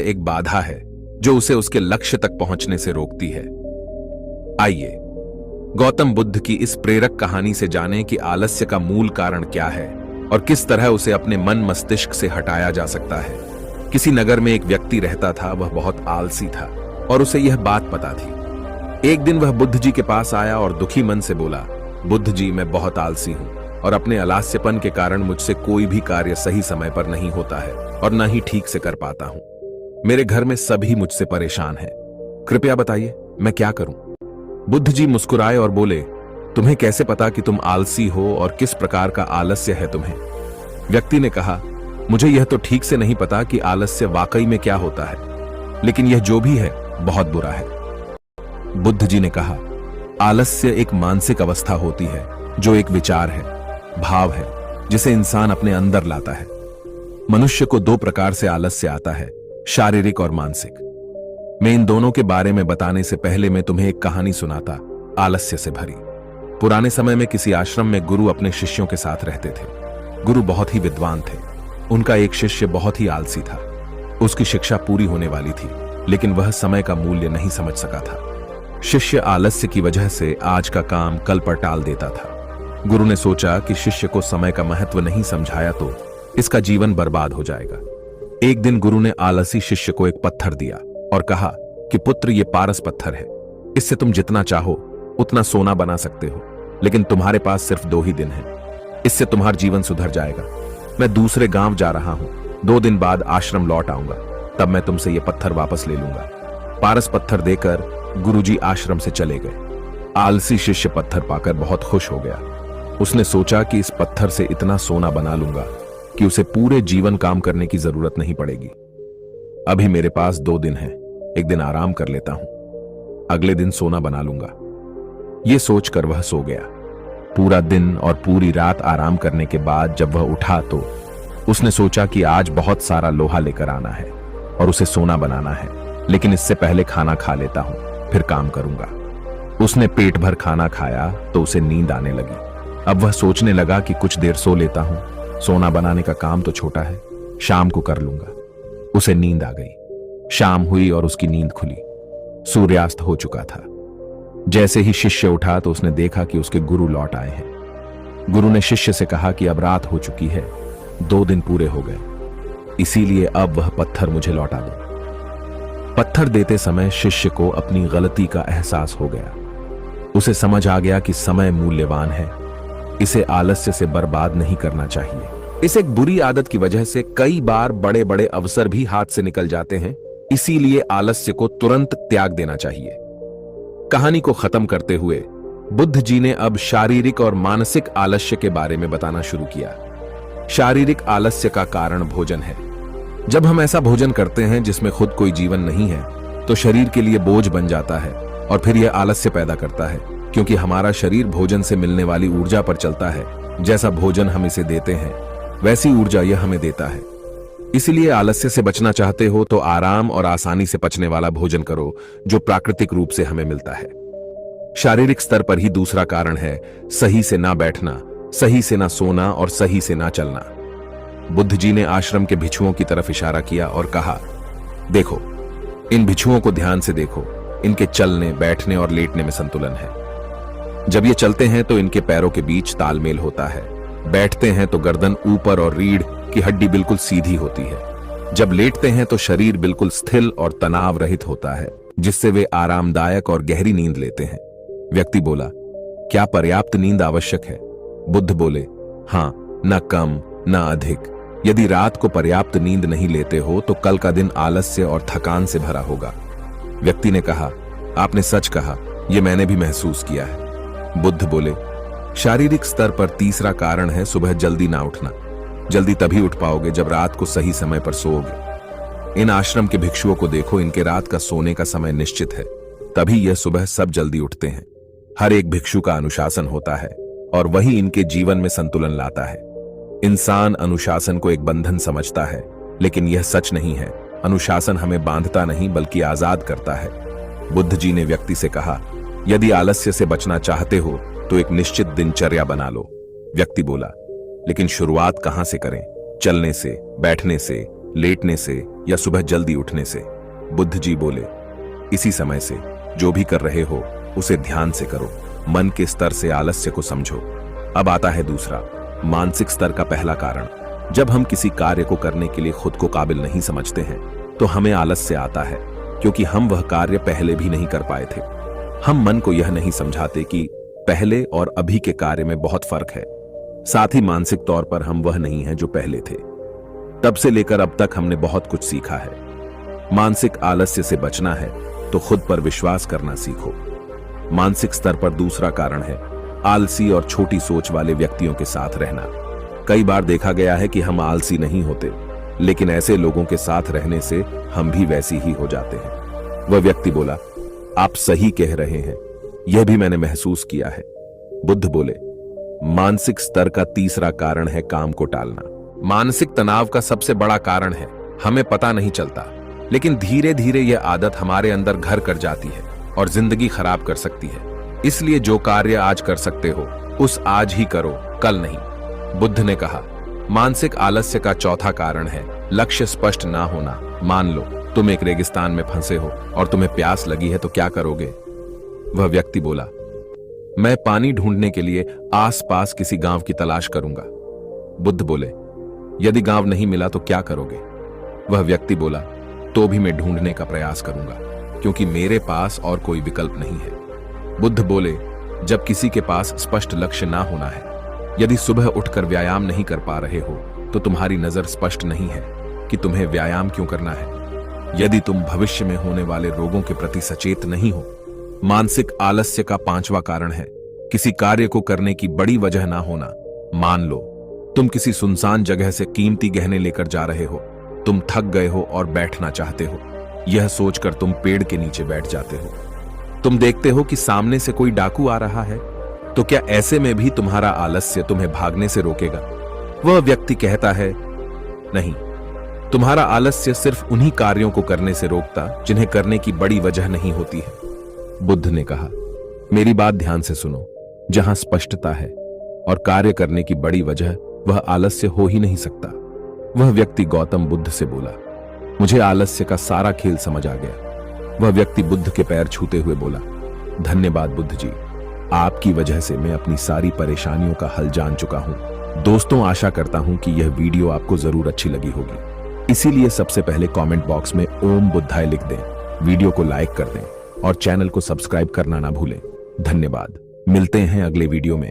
एक बाधा है जो उसे उसके लक्ष्य तक पहुंचने से रोकती है। आइए गौतम बुद्ध की इस प्रेरक कहानी से जानें कि आलस्य का मूल कारण क्या है और किस तरह उसे अपने मन मस्तिष्क से हटाया जा सकता है। किसी नगर में एक व्यक्ति रहता था। वह बहुत आलसी था और उसे यह बात पता थी। एक दिन वह बुद्ध जी के पास आया और दुखी मन से बोला, बुद्ध जी, मैं बहुत आलसी हूं और अपने आलस्यपन के कारण मुझसे कोई भी कार्य सही समय पर नहीं होता है और न ही ठीक से कर पाता हूं। मेरे घर में सभी मुझसे परेशान हैं। कृपया बताइए मैं क्या करूं? बुद्ध जी मुस्कुराए और बोले, तुम्हें कैसे पता कि तुम आलसी हो और किस प्रकार का आलस्य है तुम्हें? व्यक्ति ने कहा, मुझे यह तो ठीक से नहीं पता कि आलस्य वाकई में क्या होता है, लेकिन यह जो भी है बहुत बुरा है। बुद्ध जी ने कहा, आलस्य एक मानसिक अवस्था होती है जो एक विचार है, भाव है, जिसे इंसान अपने अंदर लाता है। मनुष्य को दो प्रकार से आलस्य आता है, शारीरिक और मानसिक। मैं इन दोनों के बारे में बताने से पहले मैं तुम्हें एक कहानी सुनाता, आलस्य से भरी। पुराने समय में किसी आश्रम में गुरु अपने शिष्यों के साथ रहते थे। गुरु बहुत ही विद्वान थे। उनका एक शिष्य बहुत ही आलसी था। उसकी शिक्षा पूरी होने वाली थी, लेकिन वह समय का मूल्य नहीं समझ सका था। शिष्य आलस्य की वजह से आज का काम कल पर टाल देता था। गुरु ने सोचा कि शिष्य को समय का महत्व नहीं समझाया तो इसका जीवन बर्बाद हो जाएगा। एक दिन गुरु ने आलसी शिष्य को एक पत्थर दिया और कहा कि पुत्र, ये पारस पत्थर है। इससे तुम जितना चाहो उतना सोना बना सकते हो, लेकिन तुम्हारे पास सिर्फ 2 ही दिन हैं। इससे तुम्हारा जीवन सुधर जाएगा। मैं दूसरे गांव जा रहा हूं। 2 दिन बाद आश्रम लौट आऊंगा, तब मैं तुमसे ये पत्थर वापस ले लूंगा। पारस पत्थर देकर गुरुजी आश्रम से चले गए। आलसी शिष्य पत्थर पाकर बहुत खुश हो गया। उसने सोचा कि इस पत्थर से इतना सोना बना लूंगा कि उसे पूरे जीवन काम करने की जरूरत नहीं पड़ेगी। अभी मेरे पास 2 दिन हैं, एक दिन आराम कर लेता हूं, अगले दिन सोना बना लूंगा। यह सोचकर वह सो गया। पूरा दिन और पूरी रात आराम करने के बाद जब वह उठा तो उसने सोचा कि आज बहुत सारा लोहा लेकर आना है और उसे सोना बनाना है, लेकिन इससे पहले खाना खा लेता हूं, फिर काम करूंगा। उसने पेट भर खाना खाया तो उसे नींद आने लगी। अब वह सोचने लगा कि कुछ देर सो लेता हूं, सोना बनाने का काम तो छोटा है, शाम को कर लूंगा। उसे नींद आ गई। शाम हुई और उसकी नींद खुली। सूर्यास्त हो चुका था। जैसे ही शिष्य उठा तो उसने देखा कि उसके गुरु लौट आए हैं। गुरु ने शिष्य से कहा कि अब रात हो चुकी है, 2 दिन पूरे हो गए, इसीलिए अब वह पत्थर मुझे लौटा दो। पत्थर देते समय शिष्य को अपनी गलती का एहसास हो गया। उसे समझ आ गया कि समय मूल्यवान है, इसे आलस्य से बर्बाद नहीं करना चाहिए। इस एक बुरी आदत की वजह से कई बार बड़े बड़े अवसर भी हाथ से निकल जाते हैं, इसीलिए आलस्य को तुरंत त्याग देना चाहिए। कहानी को खत्म करते हुए बुद्ध जी ने अब शारीरिक और मानसिक आलस्य के बारे में बताना शुरू किया। शारीरिक आलस्य का कारण भोजन है। जब हम ऐसा भोजन करते हैं जिसमें खुद कोई जीवन नहीं है तो शरीर के लिए बोझ बन जाता है और फिर यह आलस्य पैदा करता है, क्योंकि हमारा शरीर भोजन से मिलने वाली ऊर्जा पर चलता है। जैसा भोजन हम इसे देते हैं वैसी ऊर्जा यह हमें देता है। इसलिए आलस्य से बचना चाहते हो तो आराम और आसानी से पचने वाला भोजन करो जो प्राकृतिक रूप से हमें मिलता है। शारीरिक स्तर पर ही दूसरा कारण है सही से ना बैठना, सही से ना सोना और सही से ना चलना। बुद्ध जी ने आश्रम के भिक्षुओं की तरफ इशारा किया और कहा, देखो, इन भिक्षुओं को ध्यान से देखो। इनके चलने, बैठने और लेटने में संतुलन है। जब ये चलते हैं तो इनके पैरों के बीच तालमेल होता है। बैठते हैं तो गर्दन ऊपर और रीढ़ की हड्डी बिल्कुल सीधी होती है। जब लेटते हैं तो शरीर बिल्कुल स्थिर और तनाव रहित होता है, जिससे वे आरामदायक और गहरी नींद लेते हैं। व्यक्ति बोला, क्या पर्याप्त नींद आवश्यक है? बुद्ध बोले, हाँ, न कम न अधिक। यदि रात को पर्याप्त नींद नहीं लेते हो तो कल का दिन आलस्य और थकान से भरा होगा। व्यक्ति ने कहा, आपने सच कहा, यह मैंने भी महसूस किया है। बुद्ध बोले, शारीरिक स्तर पर तीसरा कारण है सुबह जल्दी ना उठना। जल्दी तभी उठ पाओगे जब रात को सही समय पर सोओगे। इन आश्रम के भिक्षुओं को देखो, इनके रात का सोने का समय निश्चित है, तभी यह सुबह सब जल्दी उठते हैं। हर एक भिक्षु का अनुशासन होता है और वही इनके जीवन में संतुलन लाता है। इंसान अनुशासन को एक बंधन समझता है, लेकिन यह सच नहीं है। अनुशासन हमें बांधता नहीं बल्कि आजाद करता है। बुद्ध जी ने व्यक्ति से कहा, यदि आलस्य से बचना चाहते हो तो एक निश्चित दिनचर्या बना लो। व्यक्ति बोला, लेकिन शुरुआत कहां से करें? चलने से, बैठने से, लेटने से या सुबह जल्दी उठने से? बुद्ध जी बोले, इसी समय से। जो भी कर रहे हो उसे ध्यान से करो, मन के स्तर से आलस्य को समझो। अब आता है दूसरा, मानसिक स्तर का पहला कारण। जब हम किसी कार्य को करने के लिए खुद को काबिल नहीं समझते हैं तो हमें आलस्य आता है, क्योंकि हम वह कार्य पहले भी नहीं कर पाए थे। हम मन को यह नहीं समझाते कि पहले और अभी के कार्य में बहुत फर्क है। साथ ही मानसिक तौर पर हम वह नहीं हैं जो पहले थे। तब से लेकर अब तक हमने बहुत कुछ सीखा है। मानसिक आलस्य से बचना है तो खुद पर विश्वास करना सीखो। मानसिक स्तर पर दूसरा कारण है आलसी और छोटी सोच वाले व्यक्तियों के साथ रहना। कई बार देखा गया है कि हम आलसी नहीं होते, लेकिन ऐसे लोगों के साथ रहने से हम भी वैसी ही हो जाते हैं। वह व्यक्ति बोला, आप सही कह रहे हैं, यह भी मैंने महसूस किया है। बुद्ध बोले, मानसिक स्तर का तीसरा कारण है काम को टालना। मानसिक तनाव का सबसे बड़ा कारण है हमें पता नहीं चलता, लेकिन धीरे धीरे यह आदत हमारे अंदर घर कर जाती है और जिंदगी खराब कर सकती है। इसलिए जो कार्य आज कर सकते हो उस आज ही करो, कल नहीं। बुद्ध ने कहा, मानसिक आलस्य का चौथा कारण है लक्ष्य स्पष्ट ना होना। मान लो तुम एक रेगिस्तान में फंसे हो और तुम्हें प्यास लगी है, तो क्या करोगे? वह व्यक्ति बोला, मैं पानी ढूंढने के लिए आसपास किसी गांव की तलाश करूंगा। बुद्ध बोले, यदि गांव नहीं मिला तो क्या करोगे? वह व्यक्ति बोला, तो भी मैं ढूंढने का प्रयास करूंगा, क्योंकि मेरे पास और कोई विकल्प नहीं है। बुद्ध बोले, जब किसी के पास स्पष्ट लक्ष्य ना होना है, यदि सुबह उठकर व्यायाम नहीं कर पा रहे हो तो तुम्हारी नजर स्पष्ट नहीं है कि तुम्हें व्यायाम क्यों करना है। यदि तुम भविष्य में होने वाले रोगों के प्रति सचेत नहीं हो। मानसिक आलस्य का पांचवा कारण है किसी कार्य को करने की बड़ी वजह ना होना। मान लो तुम किसी सुनसान जगह से कीमती गहने लेकर जा रहे हो, तुम थक गए हो और बैठना चाहते हो। यह सोचकर तुम पेड़ के नीचे बैठ जाते हो। तुम देखते हो कि सामने से कोई डाकू आ रहा है, तो क्या ऐसे में भी तुम्हारा आलस्य तुम्हें भागने से रोकेगा? वह व्यक्ति कहता है, नहीं, तुम्हारा आलस्य सिर्फ उन्हीं कार्यों को करने से रोकता जिन्हें करने की बड़ी वजह नहीं होती है। बुद्ध ने कहा, मेरी बात ध्यान से सुनो। जहां स्पष्टता है और कार्य करने की बड़ी वजह, वह आलस्य हो ही नहीं सकता। वह व्यक्ति गौतम बुद्ध से बोला, मुझे आलस्य का सारा खेल समझ आ गया। वह व्यक्ति बुद्ध के पैर छूते हुए बोला, धन्यवाद बुद्ध जी, आपकी वजह से मैं अपनी सारी परेशानियों का हल जान चुका हूं। दोस्तों, आशा करता हूं कि यह वीडियो आपको जरूर अच्छी लगी होगी। इसीलिए सबसे पहले कमेंट बॉक्स में ओम बुद्धाय लिख दें, वीडियो को लाइक कर दें और चैनल को सब्सक्राइब करना ना भूलें। धन्यवाद। मिलते हैं अगले वीडियो में।